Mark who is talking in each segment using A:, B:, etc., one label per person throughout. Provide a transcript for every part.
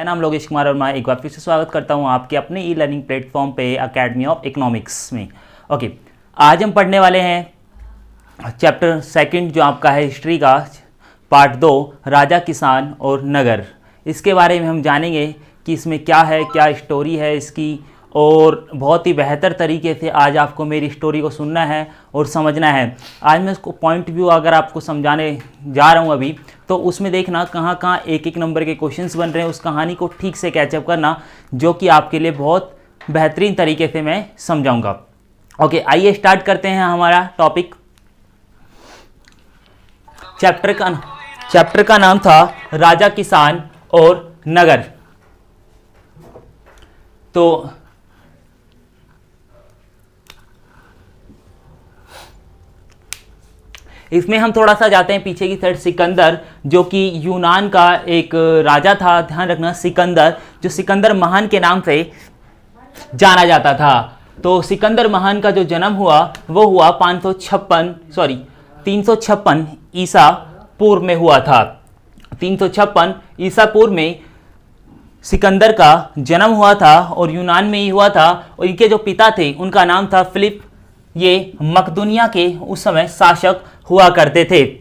A: नाम लोकेश कुमार और मैं एक बार फिर से स्वागत करता हूं आपके अपने ई लर्निंग प्लेटफॉर्म पे अकेडमी ऑफ इकोनॉमिक्स में। ओके, आज हम पढ़ने वाले हैं चैप्टर सेकंड जो आपका है हिस्ट्री का, पार्ट 2, राजा, किसान और नगर। इसके बारे में हम जानेंगे कि इसमें क्या है, क्या स्टोरी है इसकी, और बहुत ही बेहतर तरीके से आज आपको मेरी स्टोरी को सुनना है और समझना है। आज मैं उसको पॉइंट व्यू अगर आपको समझाने जा रहा हूँ अभी, तो उसमें देखना कहाँ कहाँ एक एक नंबर के क्वेश्चंस बन रहे हैं, उस कहानी को ठीक से कैचअप करना, जो कि आपके लिए बहुत बेहतरीन तरीके से मैं समझाऊंगा। ओके, आइए स्टार्ट करते हैं हमारा टॉपिक। चैप्टर का नाम था राजा, किसान और नगर। तो इसमें हम थोड़ा सा जाते हैं पीछे की साइड। सिकंदर जो कि यूनान का एक राजा था, ध्यान रखना, सिकंदर, जो सिकंदर महान के नाम से जाना जाता था। तो सिकंदर महान का जो जन्म हुआ वो हुआ 356 ईसा पूर्व में हुआ था। 356 ईसा पूर्व में सिकंदर का जन्म हुआ था और यूनान में ही हुआ था। और इनके जो पिता थे उनका नाम था फिलिप। ये मकदूनिया के उस समय शासक हुआ करते थे।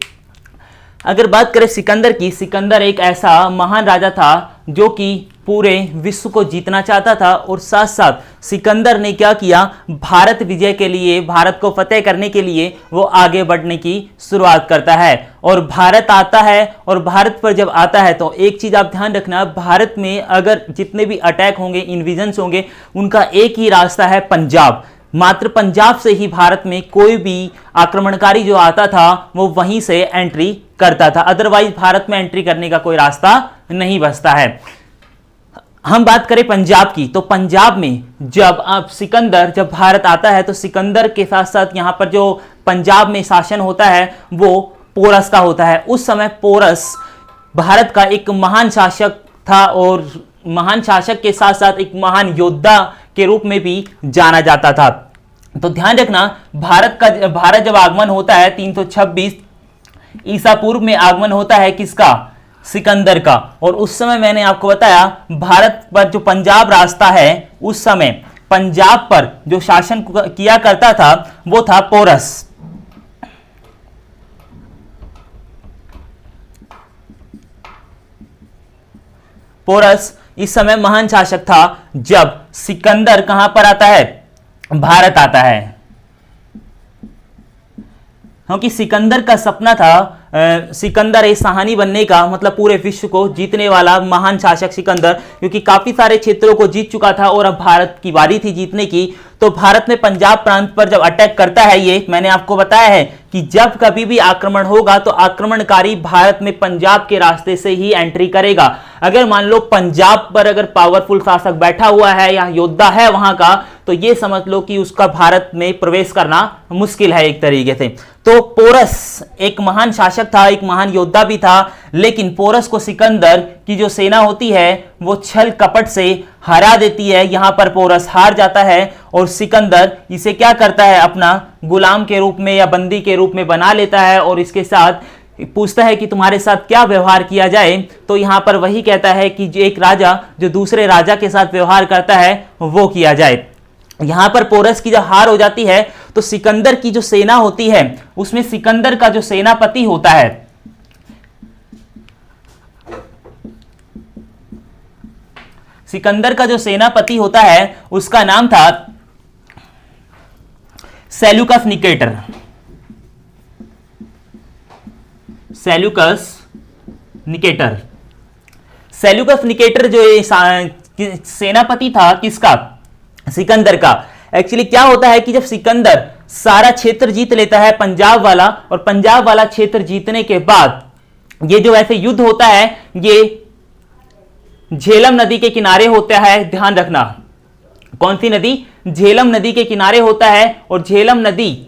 A: अगर बात करें सिकंदर की, सिकंदर एक ऐसा महान राजा था जो कि पूरे विश्व को जीतना चाहता था, और साथ साथ सिकंदर ने क्या किया, भारत विजय के लिए, भारत को फतेह करने के लिए वो आगे बढ़ने की शुरुआत करता है और भारत आता है। और भारत पर जब आता है तो एक चीज आप ध्यान रखना, भारत में अगर जितने भी अटैक होंगे, इन्विजन्स होंगे, उनका एक ही रास्ता है, पंजाब। मात्र पंजाब से ही भारत में कोई भी आक्रमणकारी जो आता था वो वहीं से एंट्री करता था, अदरवाइज भारत में एंट्री करने का कोई रास्ता नहीं बचता है। हम बात करें पंजाब की, तो पंजाब में जब भारत आता है तो सिकंदर के साथ साथ यहाँ पर जो पंजाब में शासन होता है वो पोरस का होता है। उस समय पोरस भारत का एक महान शासक था और महान शासक के साथ साथ एक महान योद्धा के रूप में भी जाना जाता था। तो ध्यान रखना, भारत जब आगमन होता है 326 ईसा पूर्व में आगमन होता है किसका, सिकंदर का। और उस समय मैंने आपको बताया भारत पर जो पंजाब रास्ता है, उस समय पंजाब पर जो शासन किया करता था वो था पोरस। पोरस इस समय महान शासक था जब सिकंदर कहां पर आता है, भारत आता है। क्योंकि सिकंदर का सपना था, सिकंदर एक सहानी बनने का, मतलब पूरे विश्व को जीतने वाला महान शासक सिकंदर, क्योंकि काफी सारे क्षेत्रों को जीत चुका था और अब भारत की बारी थी जीतने की। तो भारत में पंजाब प्रांत पर जब अटैक करता है, ये मैंने आपको बताया है कि जब कभी भी आक्रमण होगा तो आक्रमणकारी भारत में पंजाब के रास्ते से ही एंट्री करेगा। अगर मान लो पंजाब पर अगर पावरफुल शासक बैठा हुआ है या योद्धा है वहां का, तो ये समझ लो कि उसका भारत में प्रवेश करना मुश्किल है एक तरीके से। तो पोरस एक महान शासक था, एक महान योद्धा भी था, लेकिन पोरस को सिकंदर की जो सेना होती है वो छल कपट से हरा देती है। यहां पर पोरस हार जाता है और सिकंदर इसे क्या करता है, अपना गुलाम के रूप में या बंदी के रूप में बना लेता है और इसके साथ पूछता है कि तुम्हारे साथ क्या व्यवहार किया जाए। तो यहां पर वही कहता है कि जो एक राजा जो दूसरे राजा के साथ व्यवहार करता है वो किया जाए। यहां पर पोरस की जब हार हो जाती है तो सिकंदर की जो सेना होती है उसमें सिकंदर का जो सेनापति होता है, सिकंदर का जो सेनापति होता है उसका नाम था सेल्यूकस निकेटर। सेल्यूकस निकेटर जो सेनापति था किसका, सिकंदर का। एक्चुअली क्या होता है कि जब सिकंदर सारा क्षेत्र जीत लेता है पंजाब वाला, और पंजाब वाला क्षेत्र जीतने के बाद ये जो ऐसे युद्ध होता है ये झेलम नदी के किनारे होता है। ध्यान रखना, कौन सी नदी, झेलम नदी के किनारे होता है। और झेलम नदी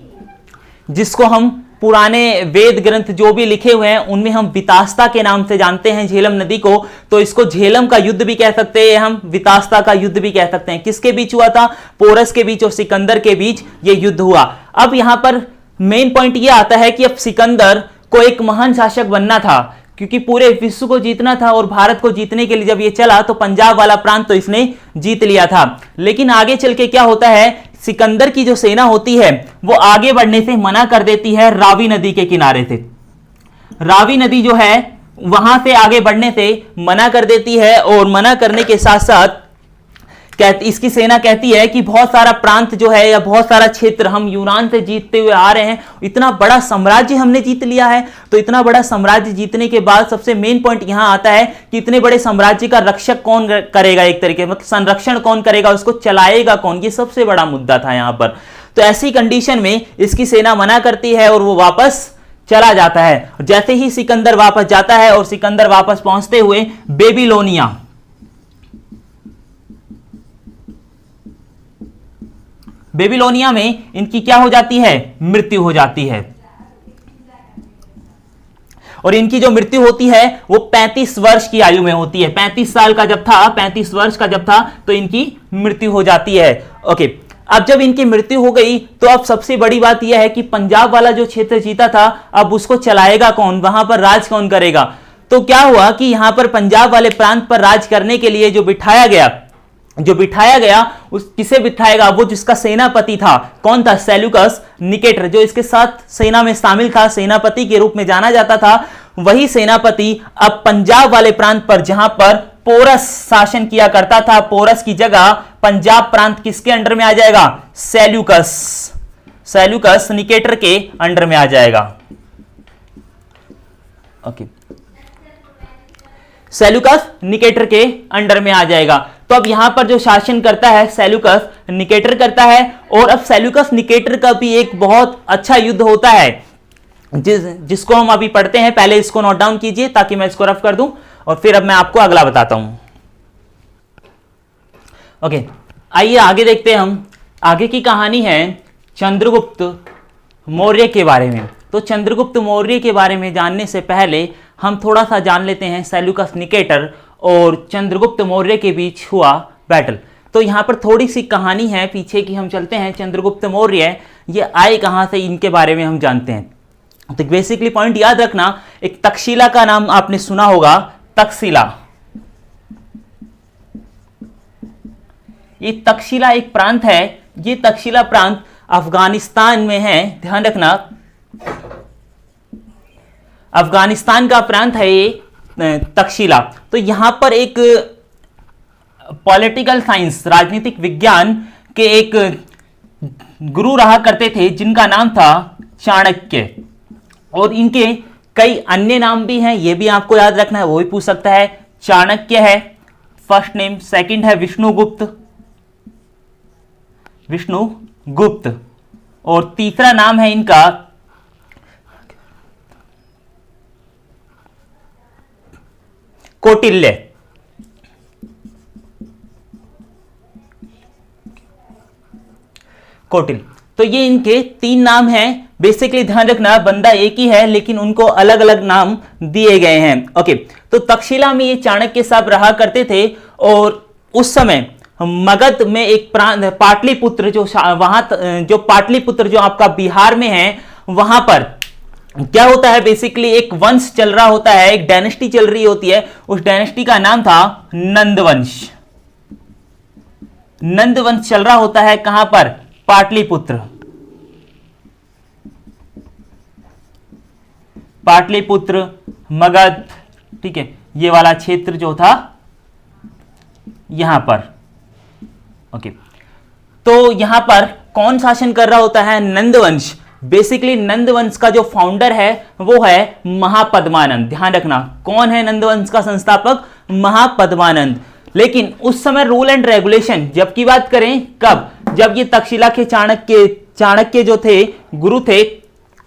A: जिसको हम पुराने वेद ग्रंथ जो भी लिखे हुए हैं उनमें हम वितास्ता के नाम से जानते हैं झेलम नदी को। तो इसको झेलम का युद्ध भी कह सकते हैं, हम वितास्ता का युद्ध भी कह सकते हैं। किसके बीच हुआ था, पोरस के बीच और सिकंदर के बीच ये युद्ध हुआ। अब यहां पर मेन पॉइंट ये आता है कि अब सिकंदर को एक महान शासक बनना था, क्योंकि पूरे विश्व को जीतना था और भारत को जीतने के लिए जब ये चला तो पंजाब वाला प्रांत तो इसने जीत लिया था। लेकिन आगे चल के क्या होता है, सिकंदर की जो सेना होती है वो आगे बढ़ने से मना कर देती है रावी नदी के किनारे से। रावी नदी जो है वहां से आगे बढ़ने से मना कर देती है, और मना करने के साथ साथ इसकी सेना कहती है कि बहुत सारा प्रांत जो है या बहुत सारा क्षेत्र हम यूनान से जीतते हुए आ रहे हैं, इतना बड़ा साम्राज्य हमने जीत लिया है। तो इतना बड़ा साम्राज्य जीतने के बाद सबसे मेन पॉइंट यहां आता है कि इतने बड़े साम्राज्य का रक्षक कौन करेगा, एक तरीके मतलब संरक्षण कौन करेगा, उसको चलाएगा कौन, ये सबसे बड़ा मुद्दा था यहां पर। तो ऐसी कंडीशन में इसकी सेना मना करती है और वो वापस चला जाता है। जैसे ही सिकंदर वापस जाता है और सिकंदर वापस पहुंचते हुए बेबीलोनिया में इनकी क्या हो जाती है, मृत्यु हो जाती है। और इनकी जो मृत्यु होती है वो 35 वर्ष की आयु में होती है। 35 साल का जब था, 35 वर्ष का जब था तो इनकी मृत्यु हो जाती है। ओके, अब जब इनकी मृत्यु हो गई तो अब सबसे बड़ी बात यह है कि पंजाब वाला जो क्षेत्र जीता था अब उसको चलाएगा कौन, वहां पर राज कौन करेगा। तो क्या हुआ कि यहां पर पंजाब वाले प्रांत पर राज करने के लिए जो बिठाया गया उस किसे बिठाएगा, वो जिसका सेनापति था, कौन था, सेल्यूकस निकेटर, जो इसके साथ सेना में शामिल था, सेनापति के रूप में जाना जाता था। वही सेनापति अब पंजाब वाले प्रांत पर, जहां पर पोरस शासन किया करता था, पोरस की जगह पंजाब प्रांत किसके अंडर में आ जाएगा, सेल्यूकस निकेटर के अंडर में आ जाएगा। ओके, सेल्यूकस निकेटर के अंडर में आ जाएगा। तो अब यहां पर जो शासन करता है सेल्यूकस निकेटर करता है, और अब सेल्यूकस निकेटर का भी एक बहुत अच्छा युद्ध होता है जिसको हम अभी पढ़ते हैं। पहले इसको नोट डाउन कीजिए ताकि मैं इसको रफ कर दूं और फिर अब मैं आपको अगला बताता हूं। ओके, आइए आगे देखते हैं। हम आगे की कहानी है चंद्रगुप्त मौर्य के बारे में। तो चंद्रगुप्त मौर्य के बारे में जानने से पहले हम थोड़ा सा जान लेते हैं सेल्यूकस निकेटर और चंद्रगुप्त मौर्य के बीच हुआ बैटल। तो यहां पर थोड़ी सी कहानी है पीछे की, हम चलते हैं। चंद्रगुप्त मौर्य ये आए कहां से, इनके बारे में हम जानते हैं। तो बेसिकली पॉइंट याद रखना, एक तक्षशिला का नाम आपने सुना होगा, तक्षशिला। ये तक्षशिला एक प्रांत है, ये तक्षशिला प्रांत अफगानिस्तान में है, ध्यान रखना, अफगानिस्तान का प्रांत है ये तक्षशिला। तो यहां पर एक पॉलिटिकल साइंस, राजनीतिक विज्ञान के एक गुरु रहा करते थे जिनका नाम था चाणक्य, और इनके कई अन्य नाम भी हैं, ये भी आपको याद रखना है, वो भी पूछ सकता है। चाणक्य है फर्स्ट नेम, सेकंड है विष्णुगुप्त, और तीसरा नाम है इनका कौटिल्य। तो ये इनके 3 नाम हैं। बेसिकली ध्यान रखना, बंदा एक ही है लेकिन उनको अलग अलग नाम दिए गए हैं। ओके, तो तक्षशिला में ये चाणक्य साहब रहा करते थे, और उस समय मगध में एक प्रांत पाटलिपुत्र, जो पाटलिपुत्र जो आपका बिहार में है, वहां पर क्या होता है, बेसिकली एक वंश चल रहा होता है, एक डायनेस्टी चल रही होती है। उस डायनेस्टी का नाम था नंदवंश। नंदवंश चल रहा होता है कहां पर, पाटलिपुत्र। पाटलिपुत्र, मगध, ठीक है, ये वाला क्षेत्र जो था यहां पर। ओके, तो यहां पर कौन शासन कर रहा होता है, नंदवंश। बेसिकली नंदवंश का जो फाउंडर है वो है महापद्मानंद। ध्यान रखना, कौन है नंदवंश का संस्थापक, महापद्मानंद। लेकिन उस समय रूल एंड रेगुलेशन जब की बात करें, कब, जब ये तक्षशिला के चाणक्य जो थे, गुरु थे,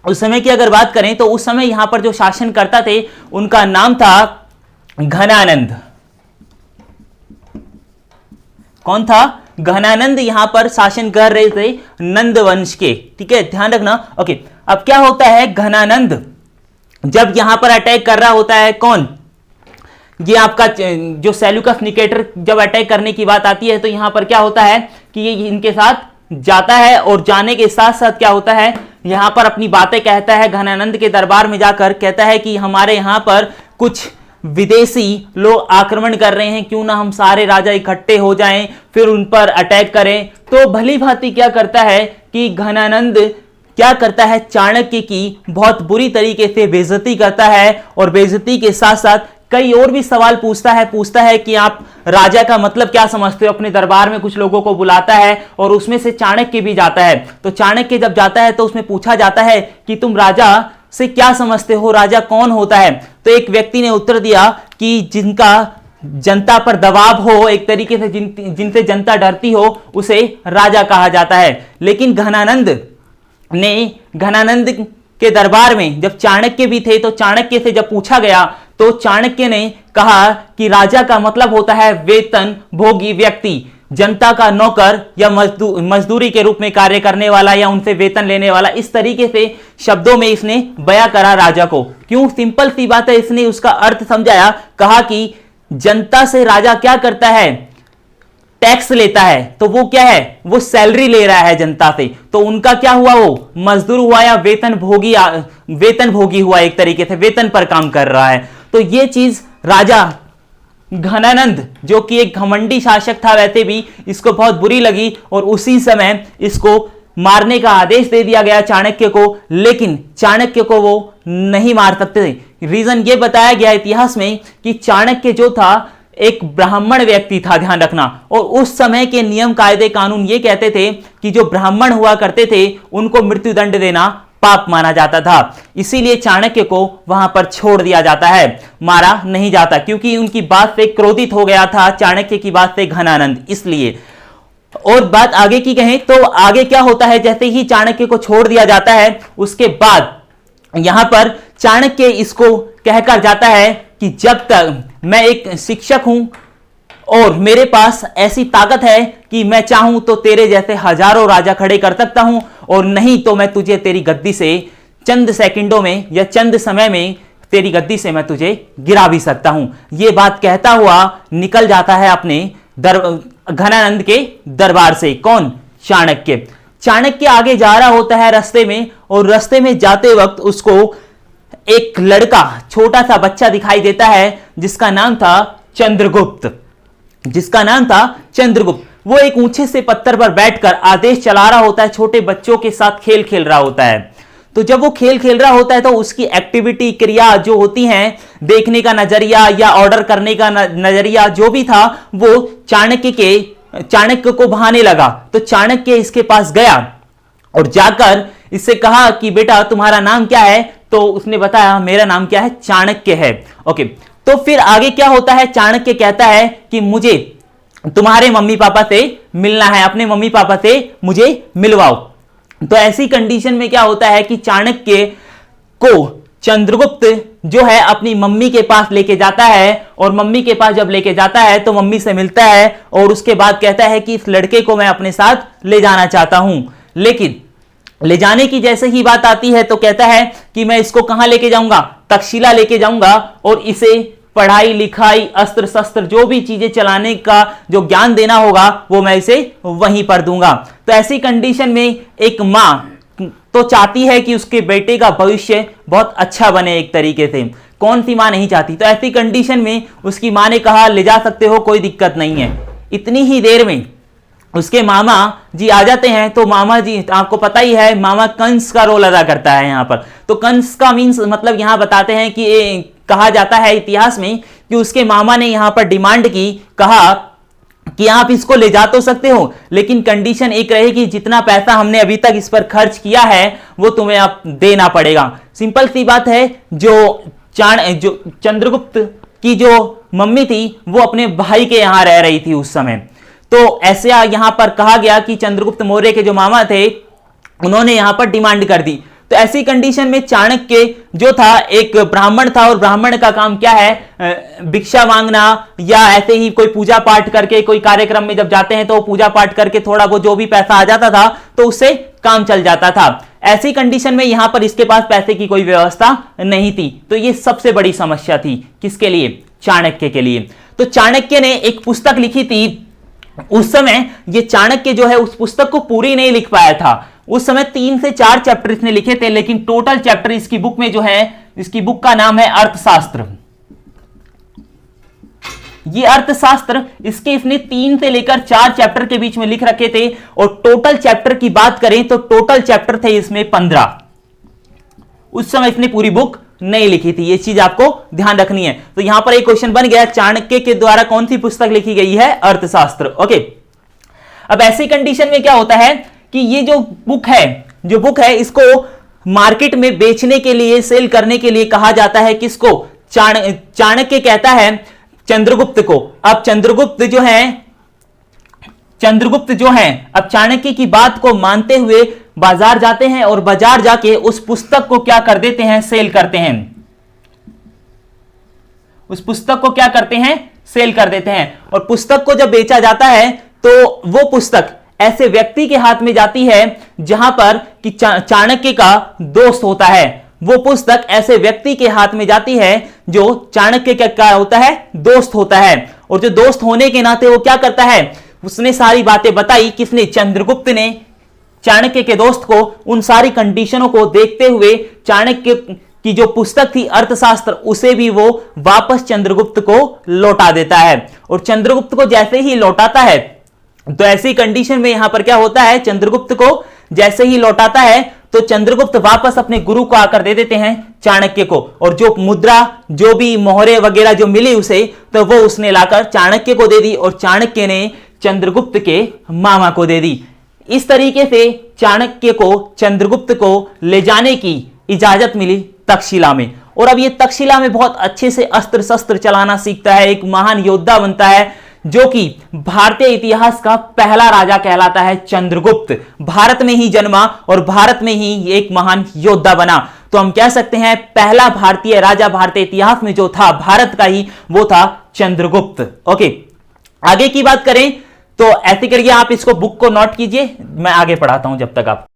A: उस समय की अगर बात करें तो उस समय यहां पर जो शासन करता थे उनका नाम था घनानंद। कौन था, घनानंद यहां पर शासन कर रहे थे नंदवंश के, ठीक है, ध्यान रखना। ओके, अब क्या होता है, घनानंद जब यहां पर अटैक कर रहा होता है, कौन, ये आपका जो सेल्यूकस निकेटर जब अटैक करने की बात आती है तो यहां पर क्या होता है कि ये इनके साथ जाता है, और जाने के साथ साथ क्या होता है, यहां पर अपनी बातें कहता है, घनानंद के दरबार में जाकर कहता है कि हमारे यहां पर कुछ विदेशी लोग आक्रमण कर रहे हैं, क्यों ना हम सारे राजा इकट्ठे हो जाएं, फिर उन पर अटैक करें। तो भली भांति क्या करता है कि घनानंद क्या करता है, चाणक्य की बहुत बुरी तरीके से बेइज्जती करता है, और बेइज्जती के साथ साथ कई और भी सवाल पूछता है कि आप राजा का मतलब क्या समझते हो। अपने दरबार में कुछ लोगों को बुलाता है और उसमें से चाणक्य भी जाता है। तो चाणक्य जब जाता है तो उसमें पूछा जाता है कि तुम राजा से क्या समझते हो, राजा कौन होता है। तो एक व्यक्ति ने उत्तर दिया कि जिनका जनता पर दबाव हो, एक तरीके से जिनसे जनता डरती हो, उसे राजा कहा जाता है। लेकिन घनानंद के दरबार में जब चाणक्य भी थे, तो चाणक्य से जब पूछा गया तो चाणक्य ने कहा कि राजा का मतलब होता है वेतन भोगी व्यक्ति, जनता का नौकर या मजदूरी के रूप में कार्य करने वाला या उनसे वेतन लेने वाला। इस तरीके से शब्दों में इसने बयां करा राजा को। क्यों? सिंपल सी बात है, इसने उसका अर्थ समझाया। कहा कि जनता से राजा क्या करता है, टैक्स लेता है। तो वो क्या है, वो सैलरी ले रहा है जनता से। तो उनका क्या हुआ, वो मजदूर हुआ या वेतन भोगी हुआ, एक तरीके से वेतन पर काम कर रहा है। तो ये चीज राजा घनानंद, जो कि एक घमंडी शासक था वैसे भी, इसको बहुत बुरी लगी और उसी समय इसको मारने का आदेश दे दिया गया चाणक्य को। लेकिन चाणक्य को वो नहीं मार सकते थे। रीजन ये बताया गया इतिहास में कि चाणक्य जो था एक ब्राह्मण व्यक्ति था, ध्यान रखना। और उस समय के नियम कायदे कानून ये कहते थे कि जो ब्राह्मण हुआ करते थे उनको मृत्युदंड देना पाप माना जाता था। इसीलिए चाणक्य को वहां पर छोड़ दिया जाता है, मारा नहीं जाता, क्योंकि उनकी बात से क्रोधित हो गया था चाणक्य की बात से घनानंद, इसलिए। और बात आगे की कहें तो आगे क्या होता है, जैसे ही चाणक्य को छोड़ दिया जाता है उसके बाद यहां पर चाणक्य इसको कहकर जाता है कि जब तक मैं एक शिक्षक हूं और मेरे पास ऐसी ताकत है कि मैं चाहूं तो तेरे जैसे हजारों राजा खड़े कर सकता हूं, और नहीं तो मैं तुझे तेरी गद्दी से चंद सेकंडों में या चंद समय में तेरी गद्दी से मैं तुझे गिरा भी सकता हूं। यह बात कहता हुआ निकल जाता है अपने घनानंद के दरबार से। कौन? चाणक्य। चाणक्य आगे जा रहा होता है रास्ते में, और रास्ते में जाते वक्त उसको एक लड़का, छोटा सा बच्चा दिखाई देता है जिसका नाम था चंद्रगुप्त। वो एक ऊंचे से पत्थर पर बैठकर आदेश चला रहा होता है, छोटे बच्चों के साथ खेल खेल रहा होता है। तो जब वो खेल खेल रहा होता है तो उसकी एक्टिविटी, क्रिया जो होती हैं, देखने का नजरिया या ऑर्डर करने का नजरिया जो भी था, वो चाणक्य को भाने लगा। तो चाणक्य इसके पास गया और जाकर इससे कहा कि बेटा तुम्हारा नाम क्या है। तो उसने बताया मेरा नाम क्या है, चाणक्य है। ओके, तो फिर आगे क्या होता है, चाणक्य कहता है कि मुझे तुम्हारे मम्मी पापा से मिलना है, अपने मम्मी पापा से मुझे मिलवाओ। तो ऐसी कंडीशन में क्या होता है कि चाणक्य को चंद्रगुप्त जो है अपनी मम्मी के पास लेके जाता है, और मम्मी के पास जब लेके जाता है तो मम्मी से मिलता है, और उसके बाद कहता है कि इस लड़के को मैं अपने साथ ले जाना चाहता हूं। लेकिन ले जाने की जैसे ही बात आती है तो कहता है कि मैं इसको कहां लेके जाऊंगा, तक्षशिला लेके जाऊंगा, और इसे पढ़ाई लिखाई, अस्त्र शस्त्र जो भी चीजें चलाने का जो ज्ञान देना होगा वो मैं इसे वहीं पर दूंगा। तो ऐसी कंडीशन में एक मां तो चाहती है कि उसके बेटे का भविष्य बहुत अच्छा बने, एक तरीके से कौन सी मां नहीं चाहती। तो ऐसी कंडीशन में उसकी मां ने कहा ले जा सकते हो, कोई दिक्कत नहीं है। इतनी ही देर में उसके मामा जी आ जाते हैं। तो मामा जी, आपको पता ही है, मामा कंस का रोल अदा करता है यहाँ पर। तो कंस का मीन्स मतलब यहाँ बताते हैं कि कहा जाता है इतिहास में कि उसके मामा ने यहाँ पर डिमांड की, कहा कि आप इसको ले जा तो सकते हो, लेकिन कंडीशन एक रहेगी, जितना पैसा हमने अभी तक इस पर खर्च किया है वो तुम्हें आप देना पड़ेगा। सिंपल सी बात है। जो चंद्रगुप्त की जो मम्मी थी वो अपने भाई के यहाँ रह रही थी उस समय। तो ऐसे यहां पर कहा गया कि चंद्रगुप्त मौर्य के जो मामा थे उन्होंने यहां पर डिमांड कर दी। तो ऐसी कंडीशन में चाणक्य जो था एक ब्राह्मण था, और ब्राह्मण का काम क्या है, भिक्षा मांगना, या ऐसे ही कोई पूजा पाठ करके कोई कार्यक्रम में जब जाते हैं तो पूजा पाठ करके थोड़ा वो जो भी पैसा आ जाता था तो उससे काम चल जाता था। ऐसी कंडीशन में यहां पर इसके पास पैसे की कोई व्यवस्था नहीं थी। तो ये सबसे बड़ी समस्या थी किसके लिए, चाणक्य के लिए। तो चाणक्य ने एक पुस्तक लिखी थी। उस समय ये चाणक्य जो है उस पुस्तक को पूरी नहीं लिख पाया था। उस समय 3 से 4 चैप्टर इसने लिखे थे, लेकिन टोटल चैप्टर इसकी बुक में जो है, इसकी बुक का नाम है अर्थशास्त्र। ये अर्थशास्त्र इसने 3 से लेकर 4 चैप्टर के बीच में लिख रखे थे, और टोटल चैप्टर की बात करें तो टोटल चैप्टर थे इसमें 15। उस समय इसने पूरी बुक नहीं लिखी थी, ये चीज आपको ध्यान रखनी है। तो यहां पर एक क्वेश्चन बन गया, चाणक्य के द्वारा कौन सी पुस्तक लिखी गई है? अर्थशास्त्र। ओके, अब ऐसी कंडीशन में क्या होता है कि ये जो बुक है इसको मार्केट में बेचने के लिए, सेल करने के लिए कहा जाता है किसको? चाणक्य कहता है चंद्रगुप्त को। अब चंद्रगुप्त जो है अब चाणक्य की बात को मानते हुए बाजार जाते हैं, और बाजार जाके उस पुस्तक को क्या कर देते हैं? सेल करते हैं। उस पुस्तक को क्या करते हैं? सेल कर देते हैं। और पुस्तक को जब बेचा जाता है तो वो पुस्तक ऐसे व्यक्ति के हाथ में जाती है जहां पर कि चाणक्य का दोस्त होता है। वो पुस्तक ऐसे व्यक्ति के हाथ में जाती है जो चाणक्य का क्या होता है? दोस्त होता है। और जो दोस्त होने के नाते वो क्या करता है? उसने सारी बातें बताई। किसने? चंद्रगुप्त ने चाणक्य के दोस्त को उन सारी कंडीशनों को देखते हुए चाणक्य की जो पुस्तक थी अर्थशास्त्र, उसे भी वो वापस चंद्रगुप्त को लौटा देता है। और चंद्रगुप्त को जैसे ही लौटाता है तो ऐसी कंडीशन में यहां पर क्या होता है? चंद्रगुप्त को जैसे ही लौटाता है तो चंद्रगुप्त वापस अपने गुरु को आकर दे देते हैं चाणक्य को, और जो मुद्रा, जो भी मोहरे वगैरह जो मिली उसे, तो वो उसने लाकर चाणक्य को दे दी, और चाणक्य ने चंद्रगुप्त के मामा को दे दी। इस तरीके से चाणक्य को चंद्रगुप्त को ले जाने की इजाजत मिली तक्षशिला में। और अब ये तक्षशिला में बहुत अच्छे से अस्त्र शस्त्र चलाना सीखता है, एक महान योद्धा बनता है, जो कि भारतीय इतिहास का पहला राजा कहलाता है। चंद्रगुप्त भारत में ही जन्मा और भारत में ही एक महान योद्धा बना। तो हम कह सकते हैं पहला भारतीय राजा भारतीय इतिहास में जो था भारत का ही, वो था चंद्रगुप्त। ओके, आगे की बात करें तो ऐसे करिए, आप इसको बुक को नोट कीजिए, मैं आगे पढ़ाता हूं जब तक आप।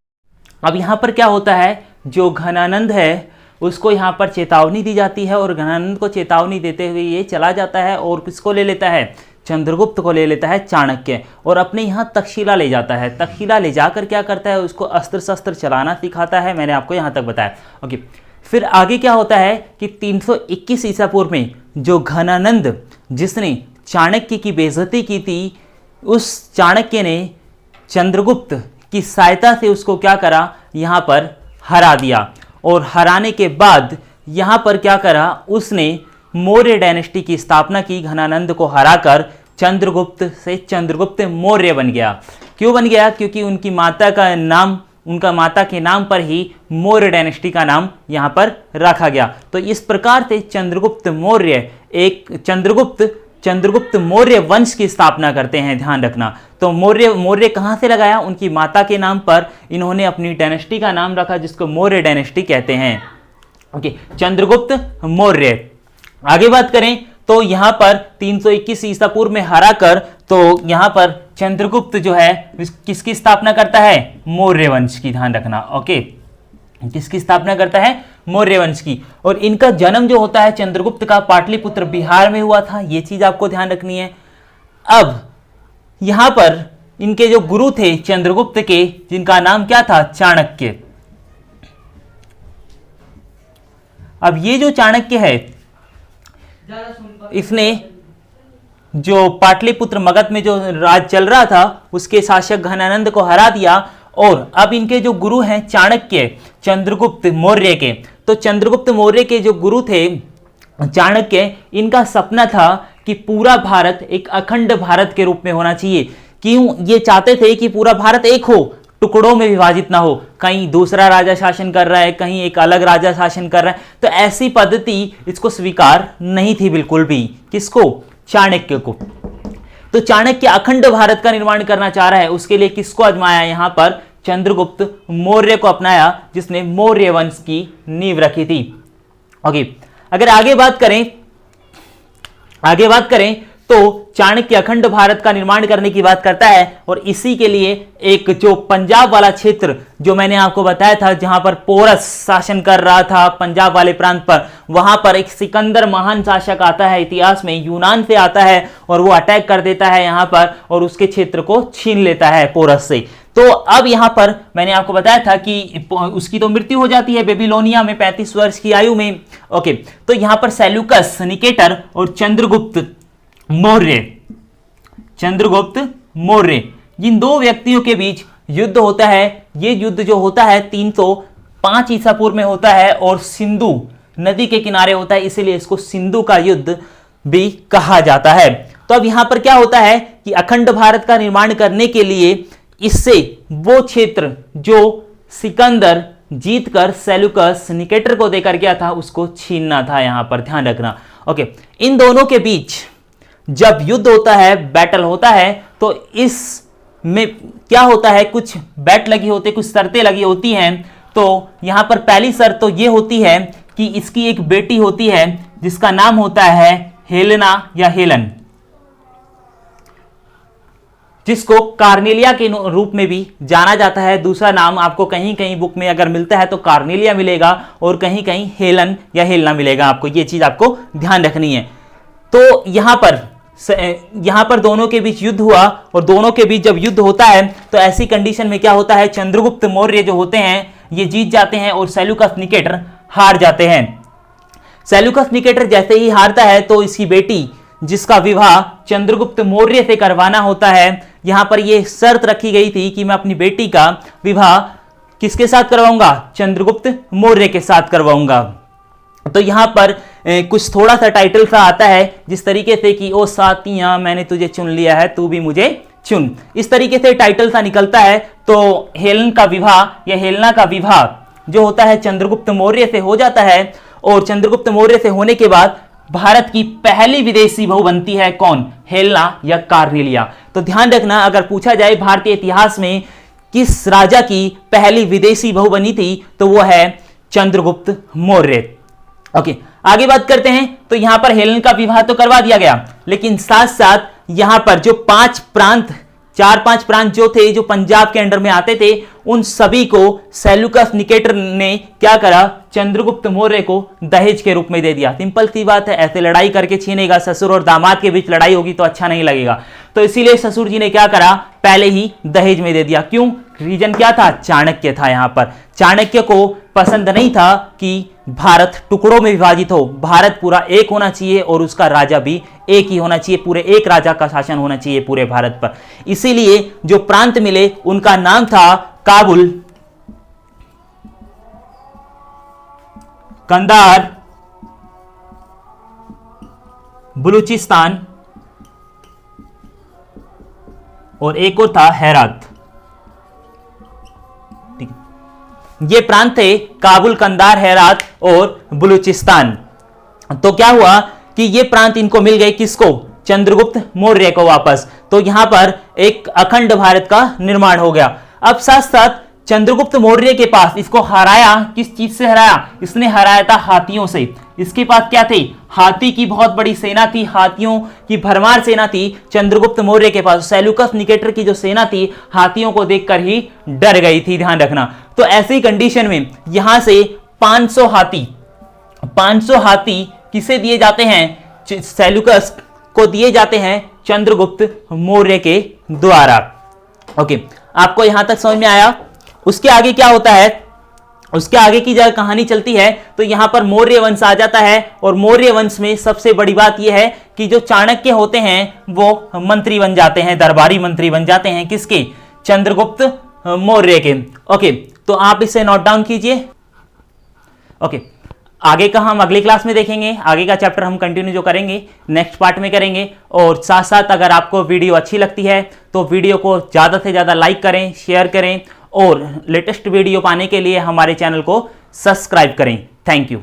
A: अब यहां पर क्या होता है, जो घनानंद है उसको यहां पर चेतावनी दी जाती है, और घनानंद को चेतावनी देते हुए ये चला जाता है और किसको ले लेता है? चंद्रगुप्त को ले लेता है चाणक्य, और अपने यहाँ तक्षशिला ले जाता है। तक्षशिला ले जाकर क्या करता है? उसको अस्त्र शस्त्र चलाना सिखाता है। मैंने आपको यहाँ तक बताया। ओके, फिर आगे क्या होता है कि 321 ईसा पूर्व में जो घनानंद जिसने चाणक्य की बेइज्जती की थी, उस चाणक्य ने चंद्रगुप्त की सहायता से उसको क्या करा? यहाँ पर हरा दिया। और हराने के बाद यहाँ पर क्या करा? उसने मौर्य डायनेस्टी की स्थापना की। घनानंद को हराकर चंद्रगुप्त से चंद्रगुप्त मौर्य बन गया। क्यों बन गया? क्योंकि उनकी माता का नाम, उनका माता के नाम पर ही मौर्य डायनेस्टी का नाम यहाँ पर रखा गया। तो इस प्रकार से चंद्रगुप्त मौर्य चंद्रगुप्त मौर्य वंश की स्थापना करते हैं, ध्यान रखना। तो मौर्य कहाँ से लगाया? उनकी माता के नाम पर इन्होंने अपनी डायनेस्टी का नाम रखा, जिसको मौर्य डायनेस्टी कहते हैं। ओके, चंद्रगुप्त मौर्य। आगे बात करें तो यहां पर 321 ईसा पूर्व में हराकर, तो यहां पर चंद्रगुप्त जो है किसकी स्थापना करता है? मौर्य वंश की, ध्यान रखना। ओके, किसकी स्थापना करता है? मौर्य वंश की। और इनका जन्म जो होता है चंद्रगुप्त का पाटलिपुत्र बिहार में हुआ था, यह चीज आपको ध्यान रखनी है। अब यहां पर इनके जो गुरु थे चंद्रगुप्त के, जिनका नाम क्या था? चाणक्य। अब ये जो चाणक्य है, इसने जो पाटलिपुत्र मगध में जो राज चल रहा था, उसके शासक घनानंद को हरा दिया। और अब इनके जो गुरु हैं चाणक्य, चंद्रगुप्त मौर्य के, तो चंद्रगुप्त मौर्य के जो गुरु थे चाणक्य, इनका सपना था कि पूरा भारत एक अखंड भारत के रूप में होना चाहिए। क्यों? ये चाहते थे कि पूरा भारत एक हो, टुकड़ों में विभाजित ना हो, कहीं दूसरा राजा शासन कर रहा है, कहीं एक अलग राजा शासन कर रहा है। तो ऐसी पद्धति इसको स्वीकार नहीं थी बिल्कुल भी। किसको? चाणक्य को। तो चाणक्य अखंड भारत का निर्माण करना चाह रहा है। उसके लिए किसको आजमाया? यहां पर चंद्रगुप्त मौर्य को अपनाया, जिसने मौर्य वंश की नींव रखी थी। ओके, अगर आगे बात करें तो चाणक्य अखंड भारत का निर्माण करने की बात करता है, और इसी के लिए एक जो पंजाब वाला क्षेत्र जो मैंने आपको बताया था, जहां पर पोरस शासन कर रहा था पंजाब वाले प्रांत पर, वहां पर एक सिकंदर महान शासक आता है, इतिहास में यूनान से आता है, और वो अटैक कर देता है यहां पर, और उसके क्षेत्र को छीन लेता है पोरस से। तो अब यहां पर मैंने आपको बताया था कि उसकी तो मृत्यु हो जाती है बेबीलोनिया में 35 वर्ष की आयु में। ओके, तो यहां पर सेल्यूकस, निकेटर और चंद्रगुप्त मौर्य, चंद्रगुप्त मौर्य, जिन दो व्यक्तियों के बीच युद्ध होता है, ये युद्ध जो होता है 305 ईसा पूर्व में होता है और सिंधु नदी के किनारे होता है, इसीलिए इसको सिंधु का युद्ध भी कहा जाता है। तो अब यहां पर क्या होता है कि अखंड भारत का निर्माण करने के लिए इससे वो क्षेत्र जो सिकंदर जीतकर सेल्यूकस निकेटर को देकर गया था उसको छीनना था, यहां पर ध्यान रखना। ओके, इन दोनों के बीच जब युद्ध होता है, बैटल होता है, तो इस में क्या होता है, कुछ बैट लगी होती है, कुछ शर्तें लगी होती हैं। तो यहां पर पहली शर्त तो ये होती है कि इसकी एक बेटी होती है जिसका नाम होता है हेलेना या हेलन, जिसको कार्नेलिया के रूप में भी जाना जाता है। दूसरा नाम आपको कहीं कहीं बुक में अगर मिलता है तो कार्नेलिया मिलेगा और कहीं कहीं हेलन या हेलना मिलेगा आपको, ये चीज आपको ध्यान रखनी है। तो यहां पर दोनों के बीच युद्ध हुआ और दोनों के बीच जब युद्ध होता है तो ऐसी कंडीशन में क्या होता है, चंद्रगुप्त मौर्य जो होते हैं ये जीत जाते हैं और सेल्यूकस निकेटर हार जाते हैं। सेल्यूकस निकेटर जैसे ही हारता है तो इसकी बेटी जिसका विवाह चंद्रगुप्त मौर्य से करवाना होता है, यहां पर यह शर्त रखी गई थी कि मैं अपनी बेटी का विवाह किसके साथ करवाऊंगा, चंद्रगुप्त मौर्य के साथ करवाऊंगा। तो यहां पर कुछ थोड़ा सा टाइटल सा आता है जिस तरीके से कि ओ साथियां मैंने तुझे चुन लिया है तू भी मुझे चुन, इस तरीके से टाइटल सा निकलता है। तो हेलन का विवाह या हेलना का विवाह जो होता है चंद्रगुप्त मौर्य से हो जाता है और चंद्रगुप्त मौर्य से होने के बाद भारत की पहली विदेशी बहू बनती है कौन, हेलना या कार्नेलिया। तो ध्यान रखना, अगर पूछा जाए भारतीय इतिहास में किस राजा की पहली विदेशी बहू बनी थी तो वो है चंद्रगुप्त मौर्य। ओके, आगे बात करते हैं। तो यहां पर हेलन का विवाह तो करवा दिया गया, लेकिन साथ साथ यहां पर जो 4-5 प्रांत जो थे जो पंजाब के अंडर में आते थे उन सभी को सेल्यूकस निकेटर ने क्या करा, चंद्रगुप्त मौर्य को दहेज के रूप में दे दिया। सिंपल सी बात है, ऐसे लड़ाई करके छीनेगा, ससुर और दामाद के बीच लड़ाई होगी तो अच्छा नहीं लगेगा। तो इसीलिए ससुर जी ने क्या करा, पहले ही दहेज में दे दिया। क्यों, रीजन क्या था, चाणक्य था। यहां पर चाणक्य को पसंद नहीं था कि भारत टुकड़ों में विभाजित हो, भारत पूरा एक होना चाहिए और उसका राजा भी एक ही होना चाहिए, पूरे एक राजा का शासन होना चाहिए पूरे भारत पर। इसीलिए जो प्रांत मिले उनका नाम था काबुल, कंधार, बलूचिस्तान और एक और था हेरात। ये प्रांत थे काबुल, कंधार, हेरात और बलूचिस्तान। तो क्या हुआ कि ये प्रांत इनको मिल गए, किसको, चंद्रगुप्त मौर्य को वापस। तो यहां पर एक अखंड भारत का निर्माण हो गया। अब साथ साथ चंद्रगुप्त मौर्य के पास इसको हराया, किस चीज से हराया, इसने हराया था हाथियों से। इसके पास क्या थे, हाथी की बहुत बड़ी सेना थी, हाथियों की भरमार सेना थी चंद्रगुप्त मौर्य के पास। सेल्यूकस निकेटर की जो सेना थी हाथियों को देखकर ही डर गई थी, ध्यान रखना। तो ऐसी कंडीशन में यहां से 500 हाथी किसे दिए जाते हैं, सेल्यूकस को दिए जाते हैं चंद्रगुप्त मौर्य के द्वारा। ओके, आपको यहां तक समझ में आया। उसके आगे क्या होता है, उसके आगे की जब कहानी चलती है तो यहां पर मौर्य वंश आ जाता है और मौर्य वंश में सबसे बड़ी बात यह है कि जो चाणक्य होते हैं वो मंत्री बन जाते हैं, दरबारी मंत्री बन जाते हैं, किसके, चंद्रगुप्त मौर्य के। ओके, तो आप इसे नोट डाउन कीजिए। ओके, आगे का हम अगली क्लास में देखेंगे, आगे का चैप्टर हम कंटिन्यू जो करेंगे नेक्स्ट पार्ट में करेंगे। और साथ साथ अगर आपको वीडियो अच्छी लगती है तो वीडियो को ज़्यादा से ज़्यादा लाइक करें, शेयर करें और लेटेस्ट वीडियो पाने के लिए हमारे चैनल को सब्सक्राइब करें। Thank you.